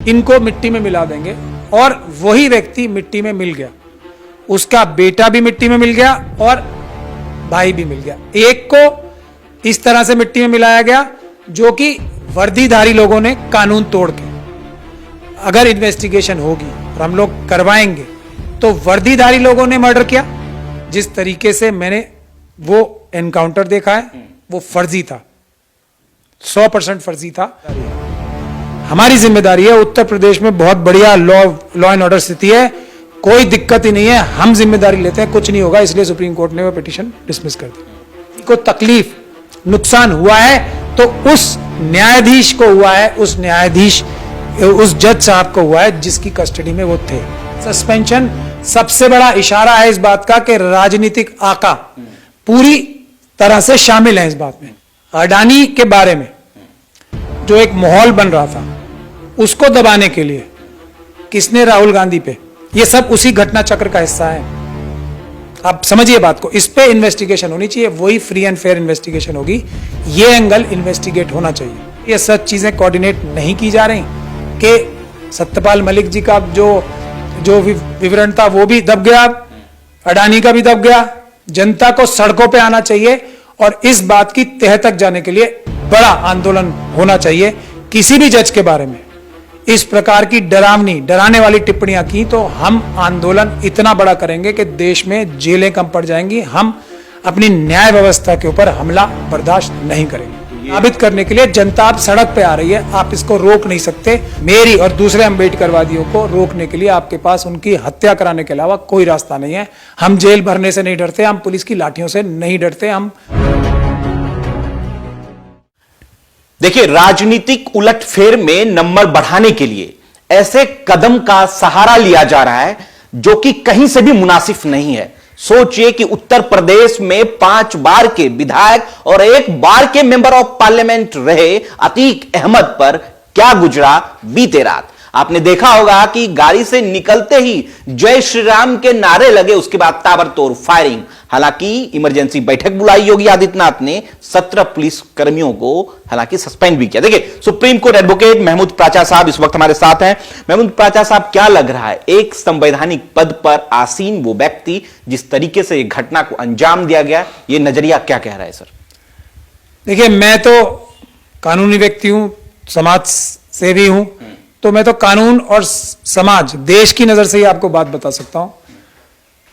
इनको मिट्टी में मिला देंगे और वही व्यक्ति मिट्टी में मिल गया, उसका बेटा भी मिट्टी में मिल गया और भाई भी मिल गया। एक को इस तरह से मिट्टी में मिलाया गया जो कि वर्दीधारी लोगों ने कानून तोड़ के, अगर इन्वेस्टिगेशन होगी और हम लोग करवाएंगे तो वर्दीधारी लोगों ने मर्डर किया। जिस तरीके से मैंने वो एनकाउंटर देखा है वो फर्जी था, 100% फर्जी था। हमारी जिम्मेदारी है, उत्तर प्रदेश में बहुत बढ़िया लॉ एंड ऑर्डर स्थिति है, कोई दिक्कत ही नहीं है, हम जिम्मेदारी लेते हैं, कुछ नहीं होगा, इसलिए सुप्रीम कोर्ट ने वो पिटीशन डिसमिस कर दी। को तकलीफ नुकसान हुआ है तो उस न्यायाधीश को हुआ है, उस न्यायाधीश उस जज साहब को हुआ है जिसकी कस्टडी में वो थे। सस्पेंशन सबसे बड़ा इशारा है इस बात का कि राजनीतिक आका पूरी तरह से शामिल है इस बात में। अडानी के बारे में जो एक माहौल बन रहा था उसको दबाने के लिए किसने राहुल गांधी पे, ये सब उसी घटना चक्र का हिस्सा है। आप समझिए बात को, इस पे इन्वेस्टिगेशन होनी चाहिए, वही फ्री एंड फेयर इन्वेस्टिगेशन होगी, ये एंगल इन्वेस्टिगेट होना चाहिए। ये सब चीजें कोऑर्डिनेट नहीं की जा रही कि सत्यपाल मलिक जी का जो विवरण था वो भी दब गया, अडानी का भी दब गया। जनता को सड़कों पे आना चाहिए और इस बात की तह तक जाने के लिए बड़ा आंदोलन होना चाहिए। किसी भी जज के बारे में इस प्रकार की डराने वाली टिप्पणियां की तो हम आंदोलन इतना बड़ा करेंगे कि देश में जेलें कम पड़ जाएंगी। हम अपनी न्याय व्यवस्था के ऊपर हमला बर्दाश्त नहीं करेंगे। साबित करने के लिए जनता अब सड़क पे आ रही है, आप इसको रोक नहीं सकते। मेरी और दूसरे अम्बेडकरवादियों को रोकने के लिए आपके पास उनकी हत्या कराने के अलावा कोई रास्ता नहीं है। हम जेल भरने से नहीं डरते, हम पुलिस की लाठियों से नहीं डरते। हम देखिए, राजनीतिक उलटफेर में नंबर बढ़ाने के लिए ऐसे कदम का सहारा लिया जा रहा है जो कि कहीं से भी मुनासिब नहीं है। सोचिए कि उत्तर प्रदेश में 5 बार के विधायक और 1 बार के मेंबर ऑफ पार्लियामेंट रहे अतीक अहमद पर क्या गुजरा बीते रात। आपने देखा होगा कि गाड़ी से निकलते ही जय श्री राम के नारे लगे, उसके बाद ताबड़तोड़ फायरिंग। हालांकि इमरजेंसी बैठक बुलाई योगी आदित्यनाथ ने 17 पुलिस कर्मियों को हालांकि सस्पेंड भी किया। देखिए, सुप्रीम कोर्ट एडवोकेट महमूद प्राचा साहब इस वक्त हमारे साथ हैं। महमूद प्राचा साहब, क्या लग रहा है, एक संवैधानिक पद पर आसीन वो व्यक्ति जिस तरीके से घटना को अंजाम दिया गया, ये नजरिया क्या कह रहा है सर? देखिए, मैं तो कानूनी व्यक्ति हूं, समाज सेवी हूं, तो मैं तो कानून और समाज, देश की नजर से ही आपको बात बता सकता हूं।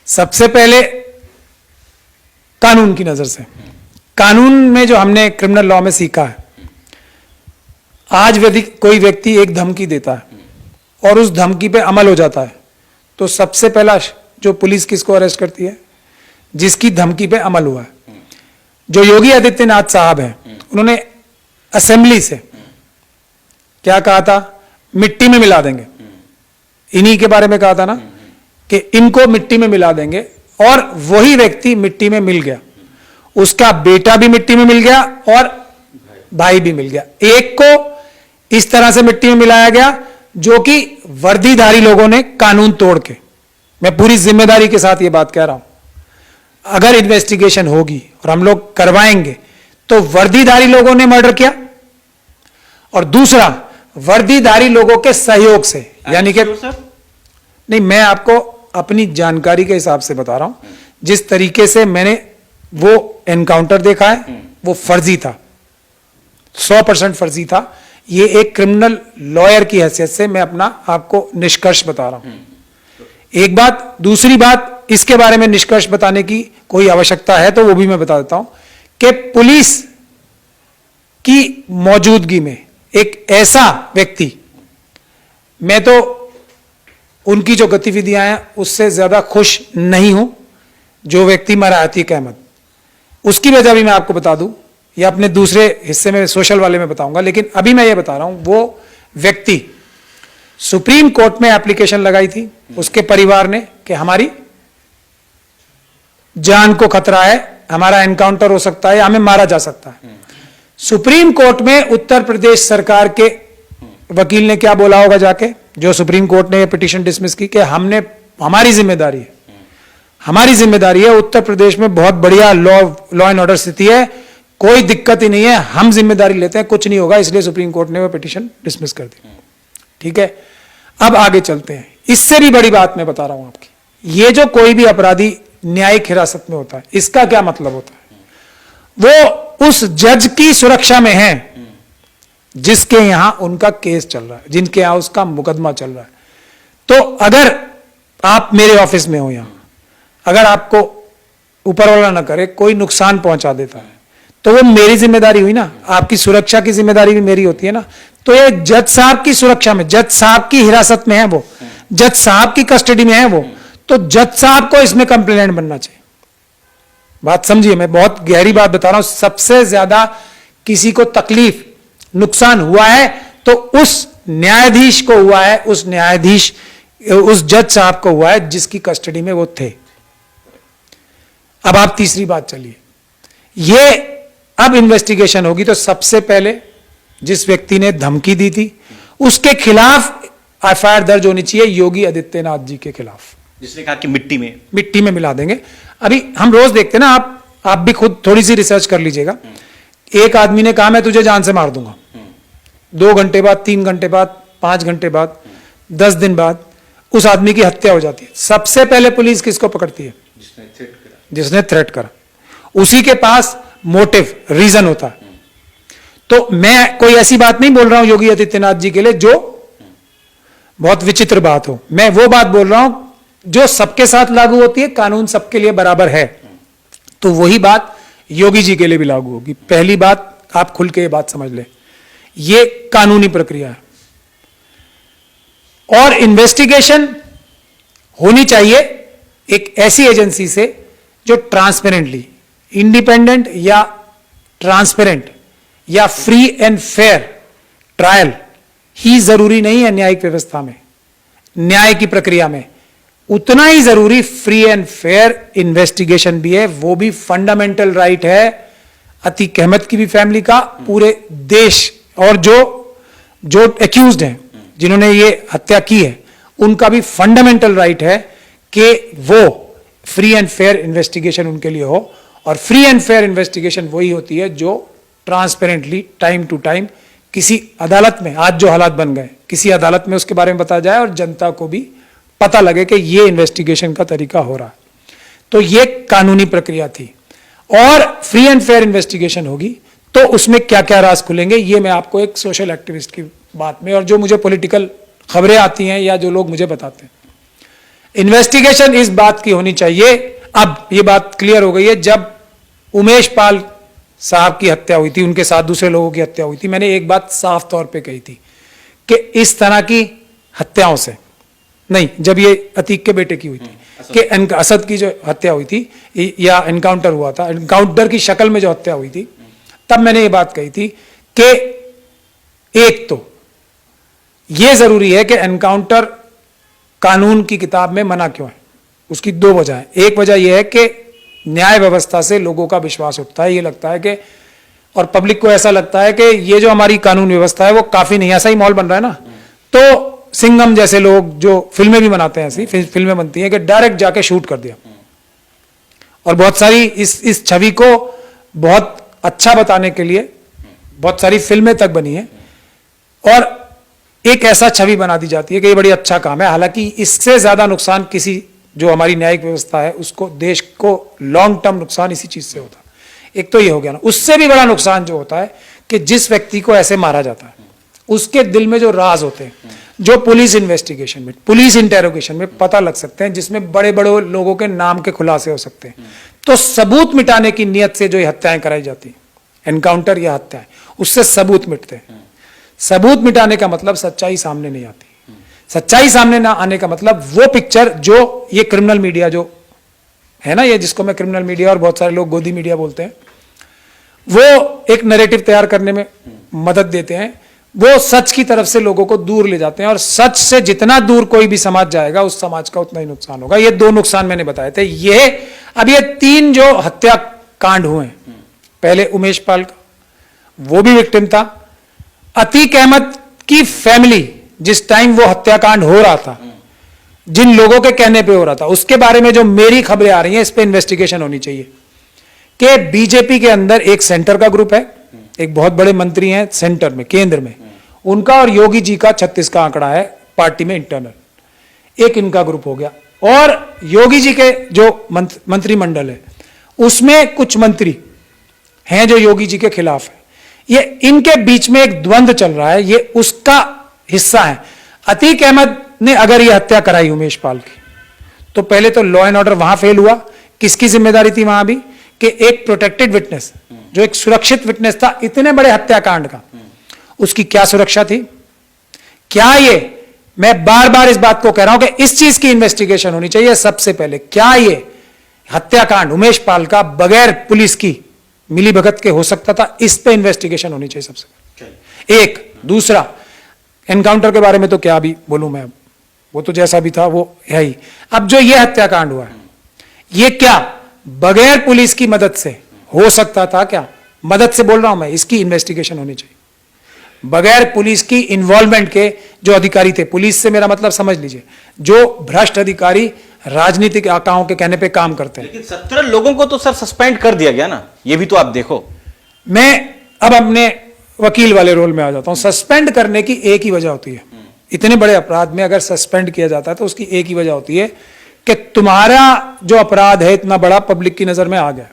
सबसे पहले कानून की नजर से, कानून में जो हमने क्रिमिनल लॉ में सीखा है, आज यदि कोई व्यक्ति एक धमकी देता है और उस धमकी पे अमल हो जाता है तो सबसे पहला जो पुलिस किसको अरेस्ट करती है? जिसकी धमकी पे अमल हुआ है। जो योगी आदित्यनाथ साहब हैं, उन्होंने असेंबली से क्या कहा था? मिट्टी में मिला देंगे। इन्हीं के बारे में कहा था ना कि इनको मिट्टी में मिला देंगे और वही व्यक्ति मिट्टी में मिल गया, उसका बेटा भी मिट्टी में मिल गया और भाई भी मिल गया। एक को इस तरह से मिट्टी में मिलाया गया जो कि वर्दीधारी लोगों ने कानून तोड़ के, मैं पूरी जिम्मेदारी के साथ यह बात कह रहा हूं, अगर इन्वेस्टिगेशन होगी और हम लोग करवाएंगे तो वर्दीधारी लोगों ने मर्डर किया और दूसरा वर्दीधारी लोगों के सहयोग से, यानी कि नहीं, मैं आपको अपनी जानकारी के हिसाब से बता रहा हूं। जिस तरीके से मैंने वो एनकाउंटर देखा है वो फर्जी था, 100% फर्जी था। ये एक क्रिमिनल लॉयर की हैसियत से मैं अपना आपको निष्कर्ष बता रहा हूं। एक बात, दूसरी बात, इसके बारे में निष्कर्ष बताने की कोई आवश्यकता है तो वो भी मैं बता देता हूं कि पुलिस की मौजूदगी में एक ऐसा व्यक्ति, मैं तो उनकी जो गतिविधियां हैं उससे ज्यादा खुश नहीं हूं, जो व्यक्ति मरा अतीक अहमद, उसकी वजह भी मैं आपको बता दूं, या अपने दूसरे हिस्से में सोशल वाले में बताऊंगा, लेकिन अभी मैं ये बता रहा हूं, वो व्यक्ति सुप्रीम कोर्ट में एप्लीकेशन लगाई थी उसके परिवार ने कि हमारी जान को खतरा है, हमारा एनकाउंटर हो सकता है, हमें मारा जा सकता है। सुप्रीम कोर्ट में उत्तर प्रदेश सरकार के वकील ने क्या बोला होगा जाके, जो सुप्रीम कोर्ट ने यह पिटीशन डिसमिस की कि हमारी जिम्मेदारी है, उत्तर प्रदेश में बहुत बढ़िया लॉ एंड ऑर्डर स्थिति है, कोई दिक्कत ही नहीं है, हम जिम्मेदारी लेते हैं, कुछ नहीं होगा, इसलिए सुप्रीम कोर्ट ने वह पिटीशन डिसमिस कर दी। ठीक है, अब आगे चलते हैं। इससे भी बड़ी बात मैं बता रहा हूं आपकी, ये जो कोई भी अपराधी न्यायिक हिरासत में होता है, इसका क्या मतलब होता है? वो उस जज की सुरक्षा में है जिसके यहां उनका केस चल रहा है, जिनके यहां उसका मुकदमा चल रहा है। तो अगर आप मेरे ऑफिस में हो यहां, अगर आपको ऊपर वाला ना करे कोई नुकसान पहुंचा देता है, तो वो मेरी जिम्मेदारी हुई ना, आपकी सुरक्षा की जिम्मेदारी भी मेरी होती है ना। तो ये जज साहब की सुरक्षा में, जज साहब की हिरासत में है वो, जज साहब की कस्टडी में है वो, तो जज साहब को इसमें कंप्लेनेंट बनना चाहिए। बात समझिए, मैं बहुत गहरी बात बता रहा हूं। सबसे ज्यादा किसी को तकलीफ, नुकसान हुआ है तो उस न्यायाधीश को हुआ है, उस न्यायाधीश, उस जज साहब को हुआ है जिसकी कस्टडी में वो थे। अब आप तीसरी बात चलिए, ये अब इन्वेस्टिगेशन होगी तो सबसे पहले जिस व्यक्ति ने धमकी दी थी उसके खिलाफ एफआईआर दर्ज होनी चाहिए, योगी आदित्यनाथ जी के खिलाफ, जिसने कहा कि मिट्टी में मिला देंगे। अभी हम रोज देखते हैं ना, आप भी खुद थोड़ी सी रिसर्च कर लीजिएगा। एक आदमी ने कहा मैं तुझे जान से मार दूंगा, 2 घंटे बाद, 3 घंटे बाद, 5 घंटे बाद, 10 दिन बाद उस आदमी की हत्या हो जाती है। सबसे पहले पुलिस किसको पकड़ती है? जिसने थ्रेट करा। उसी के पास मोटिव, रीजन होता है। तो मैं कोई ऐसी बात नहीं बोल रहा हूं योगी आदित्यनाथ जी के लिए जो बहुत विचित्र बात हो, मैं वो बात बोल रहा हूं जो सबके साथ लागू होती है, कानून सबके लिए बराबर है, तो वही बात योगी जी के लिए भी लागू होगी। पहली बात आप खुल के ये बात समझ लें, ये कानूनी प्रक्रिया है और इन्वेस्टिगेशन होनी चाहिए एक ऐसी एजेंसी से जो ट्रांसपेरेंटली, इंडिपेंडेंट या ट्रांसपेरेंट या फ्री एंड फेयर ट्रायल ही जरूरी नहीं है न्यायिक व्यवस्था में, न्याय की प्रक्रिया में उतना ही जरूरी फ्री एंड फेयर इन्वेस्टिगेशन भी है। वो भी फंडामेंटल राइट है अतीक अहमद की भी फैमिली का, पूरे देश, और जो एक्यूज्ड हैं, जिन्होंने ये हत्या की है, उनका भी फंडामेंटल राइट है कि वो फ्री एंड फेयर इन्वेस्टिगेशन उनके लिए हो। और फ्री एंड फेयर इन्वेस्टिगेशन वही होती है जो ट्रांसपेरेंटली, टाइम टू टाइम किसी अदालत में, आज जो हालात बन गए, किसी अदालत में उसके बारे में बताया जाए और जनता को भी पता लगे कि ये इन्वेस्टिगेशन का तरीका हो रहा है। तो ये कानूनी प्रक्रिया थी और फ्री एंड फेयर इन्वेस्टिगेशन होगी तो उसमें क्या क्या राज खुलेंगे, ये मैं आपको एक सोशल एक्टिविस्ट की बात में, और जो मुझे पॉलिटिकल खबरें आती हैं या जो लोग मुझे बताते हैं, इन्वेस्टिगेशन इस बात की होनी चाहिए। अब ये बात क्लियर हो गई है, जब उमेश पाल साहब की हत्या हुई थी, उनके साथ दूसरे लोगों की हत्या हुई थी, मैंने एक बात साफ तौर पे कही थी कि इस तरह की हत्याओं से नहीं, जब ये अतीक के बेटे की हुई थी कि असद की जो हत्या हुई थी या एनकाउंटर हुआ था, एनकाउंटर की शक्ल में जो हत्या हुई थी, तब मैंने ये बात कही थी कि एक तो ये जरूरी है कि एनकाउंटर कानून की किताब में मना क्यों है, उसकी 2 वजह है। एक वजह यह है कि न्याय व्यवस्था से लोगों का विश्वास उठता है, ये लगता है कि, और पब्लिक को ऐसा लगता है कि ये जो हमारी कानून व्यवस्था है वो काफी नहीं, ऐसा ही माहौल बन रहा है ना। तो सिंघम जैसे लोग जो फिल्में भी बनाते हैं, ऐसी फिल्में बनती हैं कि डायरेक्ट जाके शूट कर दिया, और बहुत सारी इस छवि को बहुत अच्छा बताने के लिए बहुत सारी फिल्में तक बनी है और एक ऐसा छवि बना दी जाती है कि ये बड़ी अच्छा काम है। हालांकि इससे ज्यादा नुकसान किसी, जो हमारी न्यायिक व्यवस्था है उसको, देश को लॉन्ग टर्म नुकसान इसी चीज से होता है। एक तो ये हो गया ना, उससे भी बड़ा नुकसान जो होता है कि जिस व्यक्ति को ऐसे मारा जाता है उसके दिल में जो राज होते हैं, जो पुलिस इन्वेस्टिगेशन में, पुलिस इंटेरोगेशन में पता लग सकते हैं, जिसमें बड़े बड़े लोगों के नाम के खुलासे हो सकते हैं, तो सबूत मिटाने की नीयत से जो ये हत्याएं कराई जाती हैं, एनकाउंटर या हत्याएं, उससे सबूत मिटते हैं। सबूत मिटाने का मतलब सच्चाई सामने नहीं आती। सच्चाई सामने ना आने का मतलब वो पिक्चर जो ये क्रिमिनल मीडिया जो है ना, ये जिसको मैं क्रिमिनल मीडिया और बहुत सारे लोग गोदी मीडिया बोलते हैं, वो एक नैरेटिव तैयार करने में मदद देते हैं, वो सच की तरफ से लोगों को दूर ले जाते हैं, और सच से जितना दूर कोई भी समाज जाएगा उस समाज का उतना ही नुकसान होगा। ये 2 नुकसान मैंने बताए थे। अब ये 3 जो हत्याकांड हुए हैं, पहले उमेश पाल का, वो भी विक्टिम था, अतीक अहमद की फैमिली जिस टाइम वो हत्याकांड हो रहा था, जिन लोगों के कहने पे हो रहा था, उसके बारे में जो मेरी खबरें आ रही हैं, इस पे इन्वेस्टिगेशन होनी चाहिए कि बीजेपी के अंदर एक सेंटर का ग्रुप है, एक बहुत बड़े मंत्री हैं सेंटर में, केंद्र में, उनका और योगी जी का 36 का आंकड़ा है पार्टी में इंटरनल, एक इनका ग्रुप हो गया। और योगी जी के जो मंत्रिमंडल है उसमें कुछ मंत्री हैं जो योगी जी के खिलाफ है, ये इनके बीच में एक द्वंद्व चल रहा है, ये उसका हिस्सा है। अतीक अहमद ने अगर ये हत्या कराई उमेश पाल की, तो पहले तो लॉ एंड ऑर्डर वहां फेल हुआ। किसकी जिम्मेदारी थी वहां भी कि एक प्रोटेक्टेड विटनेस, जो एक सुरक्षित विटनेस था इतने बड़े हत्याकांड का, उसकी क्या सुरक्षा थी? क्या ये, मैं बार बार इस बात को कह रहा हूं कि इस चीज की इन्वेस्टिगेशन होनी चाहिए सबसे पहले। क्या ये हत्याकांड उमेश पाल का बगैर पुलिस की मिली भगत के हो सकता था? इस पे इन्वेस्टिगेशन होनी चाहिए सबसे पहले। एक दूसरा, एनकाउंटर के बारे में तो क्या भी बोलूं मैं, वो तो जैसा भी था वो है ही। अब जो ये हत्याकांड हुआ है, ये क्या बगैर पुलिस की मदद से हो सकता था? क्या मदद से बोल रहा हूं मैं, इसकी इन्वेस्टिगेशन होनी चाहिए। बगैर पुलिस की इन्वॉल्वमेंट के जो अधिकारी थे, पुलिस से मेरा मतलब समझ लीजिए, जो भ्रष्ट अधिकारी राजनीतिक आकाओं के कहने पे काम करते हैं। लेकिन 17 लोगों को तो सर सस्पेंड कर दिया गया ना, ये भी तो आप देखो। मैं अब अपने वकील वाले रोल में आ जाता हूं। सस्पेंड करने की एक ही वजह होती है, इतने बड़े अपराध में अगर सस्पेंड किया जाता है तो उसकी एक ही वजह होती है कि तुम्हारा जो अपराध है इतना बड़ा पब्लिक की नजर में आ गया,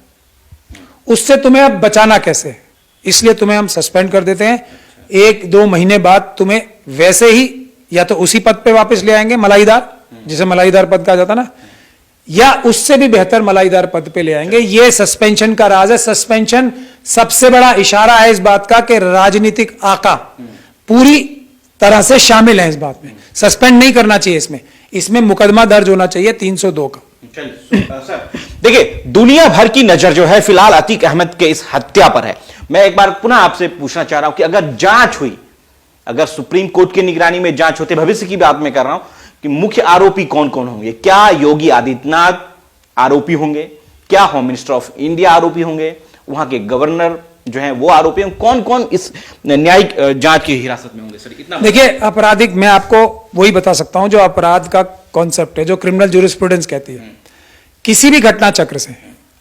उससे तुम्हें अब बचाना कैसे, इसलिए तुम्हें हम सस्पेंड कर देते हैं। 1-2 महीने बाद तुम्हें वैसे ही या तो उसी पद पे वापस ले आएंगे, मलाईदार, जिसे मलाईदार पद कहा जाता ना, या उससे भी बेहतर मलाईदार पद पे ले आएंगे। ये सस्पेंशन का राज है। सस्पेंशन सबसे बड़ा इशारा है इस बात का कि राजनीतिक आका पूरी तरह से शामिल है इस बात में। सस्पेंड नहीं करना चाहिए, इसमें मुकदमा दर्ज होना चाहिए 302 का। सर देखिए, दुनिया भर की नजर जो है फिलहाल अतीक अहमद के इस हत्या पर है। मैं एक बार पुनः आपसे पूछना चाह रहा हूं कि अगर जांच हुई, अगर सुप्रीम कोर्ट की निगरानी में जांच होती, भविष्य की बात मैं कर रहा हूं, कि मुख्य आरोपी कौन कौन होंगे? क्या योगी आदित्यनाथ आरोपी होंगे? क्या होम मिनिस्टर ऑफ इंडिया आरोपी होंगे? वहां के गवर्नर जो है वो आरोपी होंगे? कौन कौन इस न्यायिक जांच की हिरासत में होंगे? सर इतना देखिए, आपराधिक, मैं आपको वही बता सकता हूं जो अपराध का कॉन्सेप्ट है, जो क्रिमिनल ज्यूरिस्प्रूडेंस कहती है। किसी भी घटना चक्र से,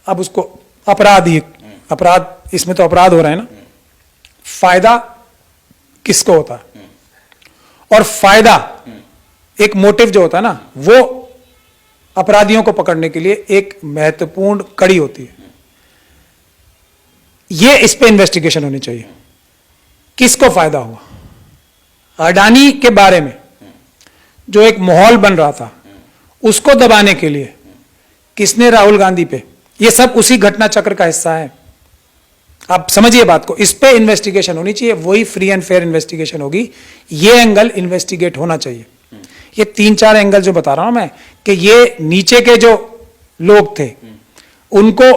अब उसको अपराध, इसमें तो अपराध हो रहा है ना, फायदा किसको होता है? और फायदा, एक मोटिव जो होता है ना, वो अपराधियों को पकड़ने के लिए एक महत्वपूर्ण कड़ी होती है। ये इस पे इन्वेस्टिगेशन होनी चाहिए। किसको फायदा हुआ? अडानी के बारे में जो एक माहौल बन रहा था, उसको दबाने के लिए किसने राहुल गांधी पे, ये सब उसी घटना चक्र का हिस्सा है। आप समझिए बात को, इस पे इन्वेस्टिगेशन होनी चाहिए, वही फ्री एंड फेयर इन्वेस्टिगेशन होगी। ये एंगल इन्वेस्टिगेट होना चाहिए। ये 3-4 एंगल जो बता रहा हूं मैं, कि ये नीचे के जो लोग थे उनको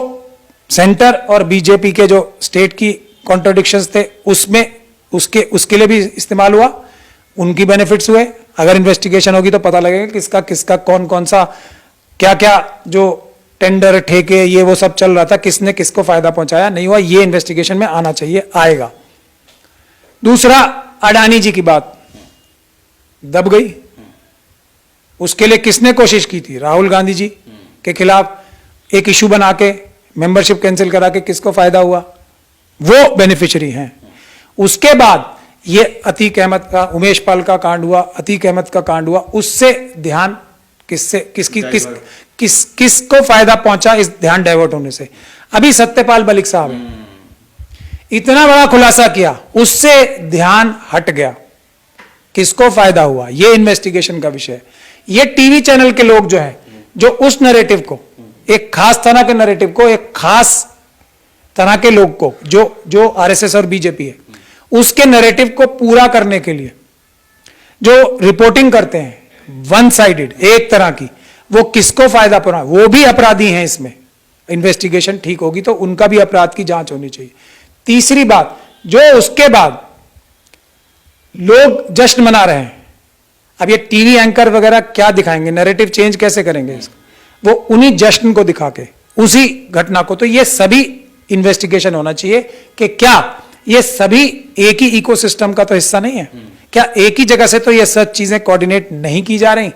सेंटर और बीजेपी के जो स्टेट की कॉन्ट्रडिक्शंस थे उसमें उसके लिए भी इस्तेमाल हुआ, उनकी बेनिफिट्स हुए। अगर इन्वेस्टिगेशन होगी तो पता लगेगा किसका किसका कौन कौन सा क्या क्या जो टेंडर ठेके ये वो सब चल रहा था, किसने किसको फायदा पहुंचाया, नहीं हुआ, ये इन्वेस्टिगेशन में आना चाहिए, आएगा। दूसरा, अडानी जी की बात दब गई, उसके लिए किसने कोशिश की थी? राहुल गांधी जी के खिलाफ एक इशू बना के मेंबरशिप कैंसिल करा के किसको फायदा हुआ? वो बेनिफिशियरी हैं। उसके बाद ये अतीक अहमद का, उमेश पाल का कांड हुआ, अतीक अहमद का कांड हुआ, उससे ध्यान किसको फायदा पहुंचा? इस ध्यान डाइवर्ट होने से। अभी सत्यपाल मलिक साहब इतना बड़ा खुलासा किया, उससे ध्यान हट गया, किसको फायदा हुआ? ये इन्वेस्टिगेशन का विषय है। ये टीवी चैनल के लोग जो हैं, जो उस नैरेटिव को, एक खास तरह के नैरेटिव को, एक खास तरह के लोग को, जो आरएसएस और बीजेपी है, उसके नैरेटिव को पूरा करने के लिए जो रिपोर्टिंग करते हैं वन साइडेड, एक तरह की, वो किसको फायदा पहुंचा? वो भी अपराधी हैं इसमें। इन्वेस्टिगेशन ठीक होगी तो उनका भी अपराध की जांच होनी चाहिए। तीसरी बात, जो उसके बाद लोग जश्न मना रहे हैं, अब ये टीवी एंकर वगैरह क्या दिखाएंगे, नैरेटिव चेंज कैसे करेंगे इसको? वो उन्हीं जश्न को दिखा के, उसी घटना को, तो ये सभी इन्वेस्टिगेशन होना चाहिए कि क्या ये सभी एक ही इकोसिस्टम का तो हिस्सा नहीं है? क्या एक ही जगह से तो ये सब चीजें कोऑर्डिनेट नहीं की जा रही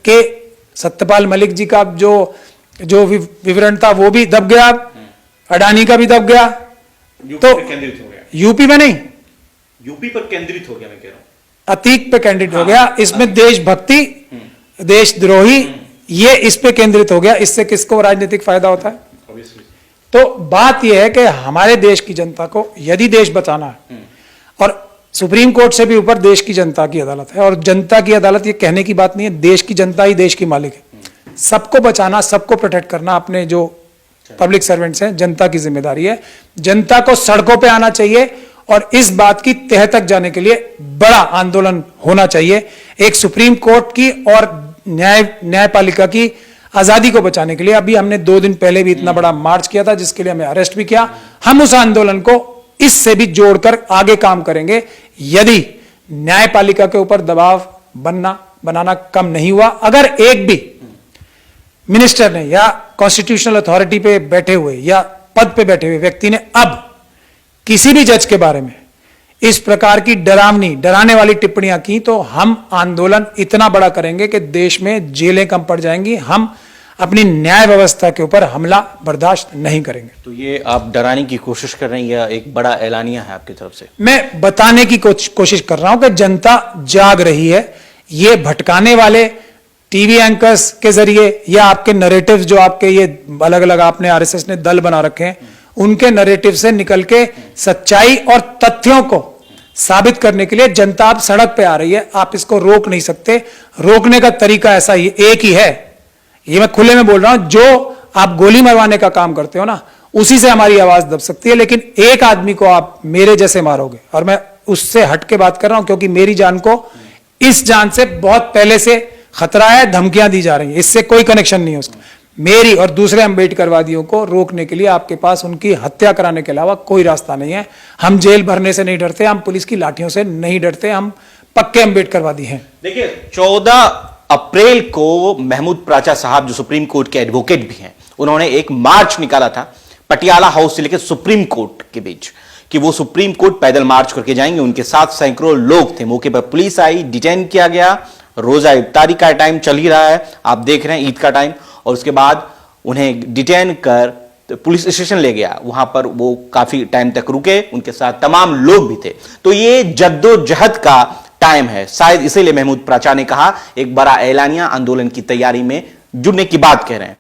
कि सत्यपाल मलिक जी का जो विवरण था वो भी दब गया, अडानी का भी दब गया, तो यूपी में नहीं, यूपी पर केंद्रित हो गया, मैं कह रहा हूं अतीक पे केंद्रित हो गया। इसमें देशभक्ति, देशद्रोही, ये इस पे केंद्रित हो गया। इससे किसको राजनीतिक फायदा होता है? तो बात यह है कि हमारे देश की जनता को यदि देश बचाना है, और सुप्रीम कोर्ट से भी ऊपर देश की जनता की अदालत है, और जनता की अदालत ये कहने की बात नहीं है, देश की जनता ही देश की मालिक है। सबको बचाना, सबको प्रोटेक्ट करना अपने जो पब्लिक सर्वेंट्स हैं, जनता की जिम्मेदारी है। जनता को सड़कों पे आना चाहिए और इस बात की तह तक जाने के लिए बड़ा आंदोलन होना चाहिए। एक सुप्रीम कोर्ट की और न्यायपालिका की आजादी को बचाने के लिए। अभी हमने 2 दिन पहले भी इतना बड़ा मार्च किया था, जिसके लिए हमें अरेस्ट भी किया। हम उस आंदोलन को इससे भी जोड़कर आगे काम करेंगे। यदि न्यायपालिका के ऊपर दबाव बनाना कम नहीं हुआ, अगर एक भी मिनिस्टर ने या कॉन्स्टिट्यूशनल अथॉरिटी पे बैठे हुए या पद पे बैठे हुए व्यक्ति ने अब किसी भी जज के बारे में इस प्रकार की डराने वाली टिप्पणियां की, तो हम आंदोलन इतना बड़ा करेंगे कि देश में जेलें कम पड़ जाएंगी। हम अपनी न्याय व्यवस्था के ऊपर हमला बर्दाश्त नहीं करेंगे। तो ये आप डराने की कोशिश कर रहे हैं या एक बड़ा ऐलानिया है आपकी तरफ से? मैं बताने की कोशिश कर रहा हूं कि जनता जाग रही है। ये भटकाने वाले टीवी एंकर्स के जरिए या आपके नैरेटिव्स, जो आपके ये अलग अलग आपने आरएसएस ने दल बना रखे हैं, उनके नैरेटिव से निकल के सच्चाई और तथ्यों को साबित करने के लिए जनता अब सड़क पे आ रही है। आप इसको रोक नहीं सकते। रोकने का तरीका ऐसा ही एक ही है, ये मैं खुले में बोल रहा हूं। जो आप गोली मरवाने का काम करते हो ना, उसी से हमारी आवाज दब सकती है। लेकिन एक आदमी को आप मेरे जैसे मारोगे, और मैं उससे हट के बात कर रहा हूं क्योंकि मेरी जान को इस जान से बहुत पहले से खतरा है, धमकियां दी जा रही हैं, इससे कोई कनेक्शन नहीं है उसका। मेरी और दूसरे अम्बेडकरवादियों को रोकने के लिए आपके पास उनकी हत्या कराने के अलावा कोई रास्ता नहीं है। हम जेल भरने से नहीं डरते, हम पुलिस की लाठियों से नहीं डरते, हम पक्के अम्बेडकरवादी हैं। देखिए, 14 अप्रैल को महमूद प्राचा साहब, जो सुप्रीम कोर्ट के एडवोकेट भी हैं, उन्होंने एक मार्च निकाला था पटियाला हाउस से लेकर सुप्रीम कोर्ट के बीच, कि वो सुप्रीम कोर्ट पैदल मार्च करके जाएंगे। उनके साथ सैकड़ों लोग थे। मौके पर पुलिस आई, डिटेन किया गया। रोजा इफ्तारी का टाइम चल ही रहा है, आप देख रहे हैं, ईद का टाइम। और उसके बाद उन्हें डिटेन कर पुलिस स्टेशन ले गया। वहां पर वो काफी टाइम तक रुके, उनके साथ तमाम लोग भी थे। तो ये जद्दोजहद का टाइम है। शायद इसीलिए महमूद प्राचा ने कहा एक बड़ा ऐलानिया आंदोलन की तैयारी में जुड़ने की बात कह रहे हैं।